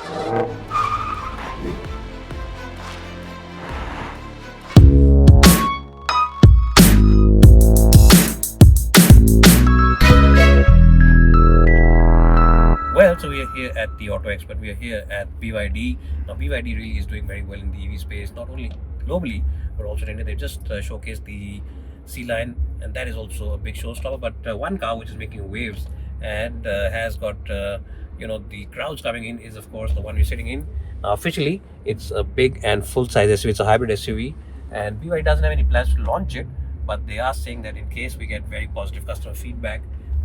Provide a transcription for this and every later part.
Well, so we are here at the Auto Expert. We are here at BYD. Now, BYD really is doing very well in the EV space, not only globally, but also in India. They just showcased the C Line, and that is also a big showstopper. But one car which is making waves and has got the crowds coming in is, of course, the one we're sitting in. Officially, it's a big and full-size SUV. It's a hybrid SUV, and BYD doesn't have any plans to launch it, but they are saying that in case we get very positive customer feedback,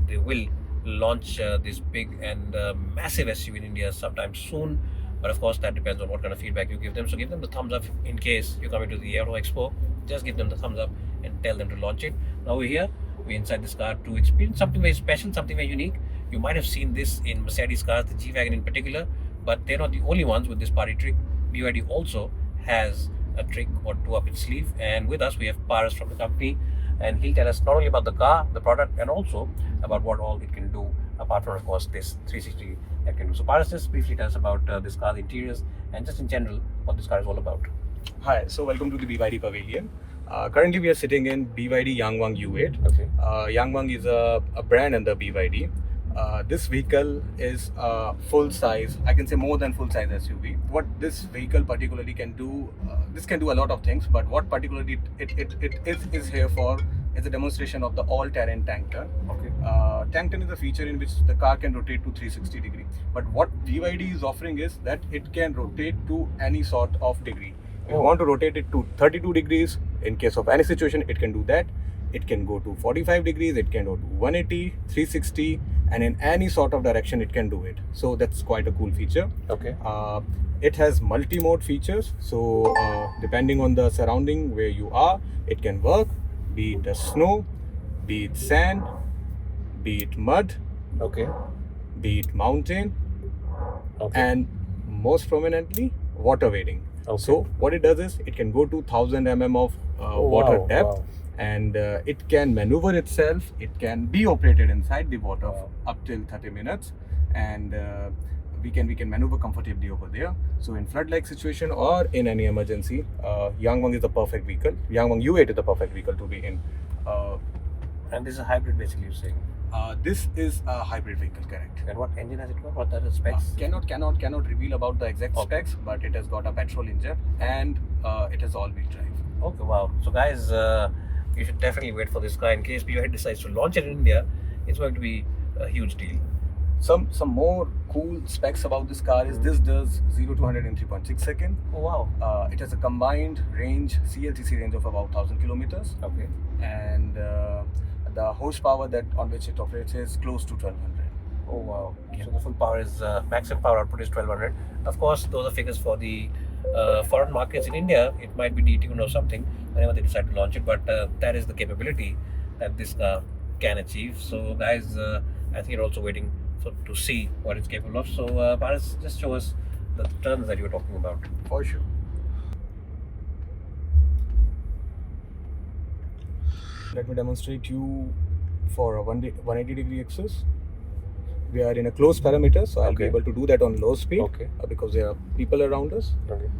they will launch this big and massive SUV in India sometime soon. But of course, that depends on what kind of feedback you give them. So give them the thumbs up in case you're coming to the Auto Expo. Just give them the thumbs up and tell them to launch it. Now we're here. We're inside this car to experience something very special, something very unique. You might have seen this in Mercedes cars, the G-Wagon in particular, but they're not the only ones with this party trick. BYD also has a trick or two up its sleeve. And with us, we have Paras from the company, and he'll tell us not only about the car, the product, and also about what all it can do, apart from, of course, this 360 that can do. So Paras, just briefly tell us about this car, the interiors, and just in general, what this car is all about. Hi, so welcome to the BYD Pavilion. Currently, we are sitting in BYD Yangwang U8. Okay. Yangwang is a brand under BYD. This vehicle is a full-size, I can say more than full-size SUV. What this vehicle particularly can do, this can do a lot of things, but what particularly it is here for is a demonstration of the all-terrain tank turn. Okay. Tank turn is a feature in which the car can rotate to 360 degree. But what BYD is offering is that it can rotate to any sort of degree. If you want to rotate it to 32 degrees, in case of any situation, it can do that. It can go to 45 degrees, it can go to 180, 360, and in any sort of direction it can do it. So that's quite a cool feature. Okay. It has multi-mode features. So depending on the surrounding where you are, it can work, be it snow, be it sand, be it mud, Okay. be it mountain, Okay. and most prominently, water wading. Okay. So what it does is it can go to 1000 mm of water wow, depth. wow. And it can maneuver itself. It can be operated inside the water up till 30 minutes, and we can maneuver comfortably over there. So in flood-like situation or in any emergency, Yangwang is the perfect vehicle. Yangwang U8 is the perfect vehicle to be in. And this is a hybrid, basically, you're saying. This is a hybrid vehicle, correct? And what engine has it got? What are the specs? Cannot reveal about the exact Okay. specs, but it has got a petrol engine and it has all-wheel drive. Okay, wow. So guys, you should definitely wait for this car in case BYD decides to launch it in India. It's going to be a huge deal. Some more cool specs about this car is this does 0 to 100 in 3.6 seconds. Oh, wow. It has a combined range, CLTC range of about 1000 kilometers, Okay. and the horsepower that on which it operates is close to 1200. Oh, wow. Yeah. So the full power is, maximum power output is 1200. Of course, those are figures for the foreign markets. In India, it might be detuned or something whenever they decide to launch it, but that is the capability that this car can achieve. So guys, I think you're also waiting to see what it's capable of. So Paras, just show us the turns that you were talking about. For sure. Let me demonstrate you for a 180 degree axis. We are in a closed parameter, so I'll be Okay. able to do that on low speed. Okay. Because there are people around us. Okay.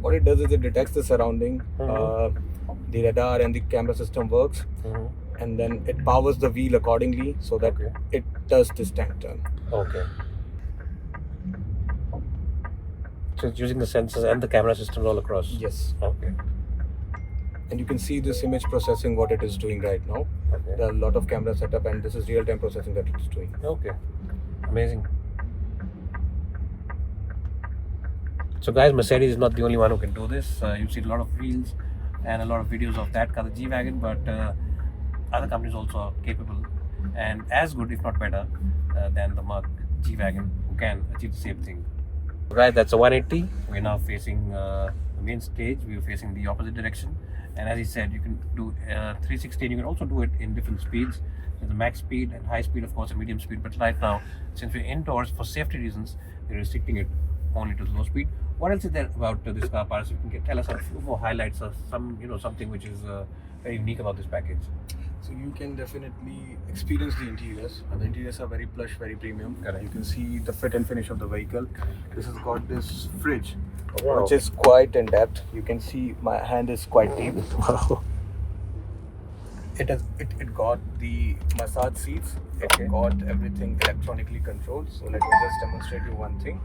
What it does is it detects the surrounding, Mhm. the radar and the camera system works, Mm-hmm. and then it powers the wheel accordingly so that Okay. it does this tank turn. Okay. So it's using the sensors and the camera systems all across. Yes. Okay. And you can see this image processing what it is doing right now. Okay. There are a lot of camera setup, and this is real-time processing that it's doing. Okay. Amazing. So guys, Mercedes is not the only one who can do this. You've seen a lot of reels and a lot of videos of that car, the G-Wagon, but other companies also are capable and as good, if not better, than the Merc G-Wagon, who can achieve the same thing. Guys, that's a 180. We're now facing the main stage. We're facing the opposite direction. And as he said, you can do 360, and you can also do it in different speeds. There's a max speed and high speed, of course, and medium speed. But right now, since we're indoors, for safety reasons, we're restricting it only to low speed. What else is there about this car, Paras? You can tell us a few more highlights or something which is very unique about this package? So you can definitely experience the interiors. The interiors are very plush, very premium. Correct. You can see the fit and finish of the vehicle. This has got this fridge, Wow. which is quite in depth. You can see my hand is quite deep. Wow. It got the massage seats. It Okay. got everything electronically controlled. So let me just demonstrate you one thing.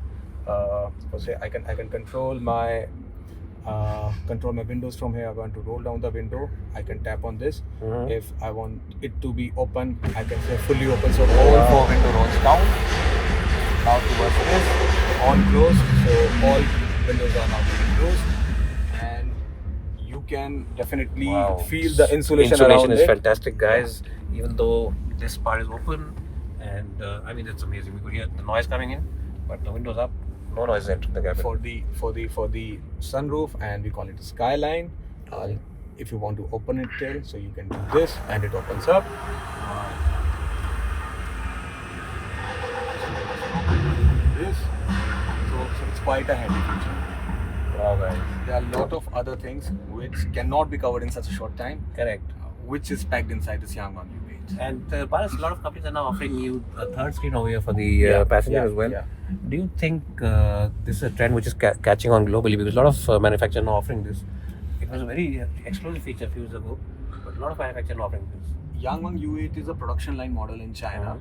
Say I can control my windows from here. I want to roll down the window. I can tap on this. Mhm. If I want it to be open, I can say fully open. So all four window rolls down. Now towards this, on closed. So all windows are now fully closed, and you can definitely Wow. feel the insulation Insulation around is it. fantastic, guys. Even though this part is open, and I mean it's amazing. We could hear the noise coming in, but the windows up, no noise entering the cabin. For the sunroof, and we call it a skyline. If you want to open it till, so you can do this and it opens up. This, so it's quite a handy feature. Wow, guys. There are a lot of other things which cannot be covered in such a short time, Correct. which is packed inside this Yangwang U8. And Bharat, a lot of companies are now offering you a third screen over here for the passenger as well. Yeah. Do you think this is a trend which is catching on globally? Because a lot of manufacturers are now offering this. It was a very exclusive feature a few years ago, but a lot of manufacturers are offering this. Yangwang U8 is a production line model in China.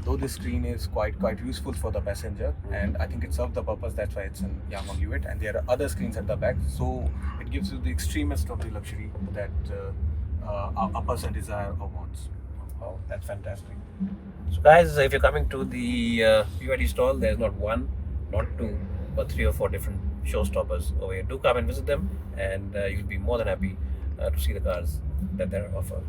Though this screen is quite useful for the passenger, and I think it serves the purpose. That's why it's in Yangwang U8, and there are other screens at the back, so it gives you the extremest of the luxury that a person desires or wants. Wow, that's fantastic. So guys, if you're coming to the BYD stall, there's not one, not two, but 3 or 4 different showstoppers over here. Do come and visit them, and you'll be more than happy to see the cars that they're offering.